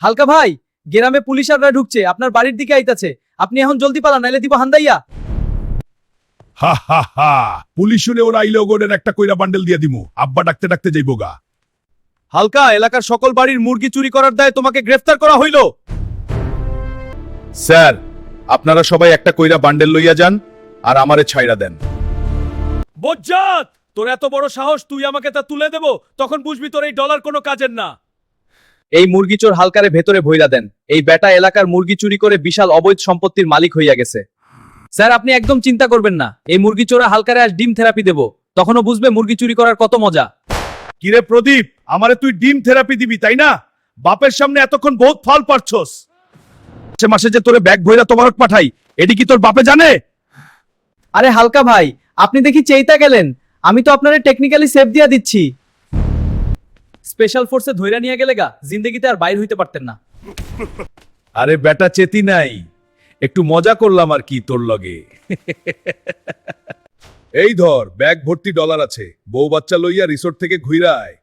হালকা ভাই, গ্রামে পুলিশাররা ঢুকছে, আপনার বাড়ির দিকে আইতাছে। আপনি এখন জলদি পালান, নাইলে দিব হান্দাইয়া। হা হা হা, পুলিশ শুনে ওরা আইলে ওগোডের একটা কইরা বান্ডেল দিয়ে দিমু, আব্বা ডাকতে ডাকতে যাইবো গা। হালকা, এলাকার সকল বাড়ির মুরগি চুরি করার দায়ে তোমাকে গ্রেফতার করা হইল। স্যার, আপনারা সবাই একটা কইরা বান্ডেল লইয়া যান আর আমারে ছাইড়া দেন। বজ্জাত, তোর এত বড় সাহস, তুই আমাকে তা তুলে দেব, তখন বুঝবি তোর এই ডলার কোনো কাজের না। এই মুরগি চোর হালকারে ভেতরে ভইরা দেন। এই বেটা এলাকার মুরগি চুরি করে বিশাল অবৈধ সম্পত্তির মালিক হইয়া গেছে। স্যার, আপনি একদম চিন্তা করবেন না, এই মুরগি চোরা হালকারে আজ ডিম থেরাপি দেব, তখনও বুঝবে মুরগি চুরি করার কত মজা। কিরে প্রদীপ, আমারে তুই ডিম থেরাপি দিবি তাই না? বাপের সামনে এতক্ষণ বহুত ফল পারছস। মাসে মাসে যে তোরে ব্যাগ ভইরা তোমারক পাঠাই, এডি কি তোর বাপে জানে? আরে হালকা ভাই, আপনি দেখি চেইতা গেলেন, আমি তো আপনারে টেকনিক্যালি সেভ দিয়া দিচ্ছি। স্পেশাল ফোর্সে ধইরা নিয়ে গেলে গা জিন্দেগিতে আর বাইর হইতে পারতেন না। আরে বেটা চেতি নাই, একটু মজা করলাম আর কি তোর লগে। এই ধর, ব্যাগ ভর্তি ডলার আছে, বউ বাচ্চা লইয়া রিসোর্ট থেকে ঘুইরা আয়।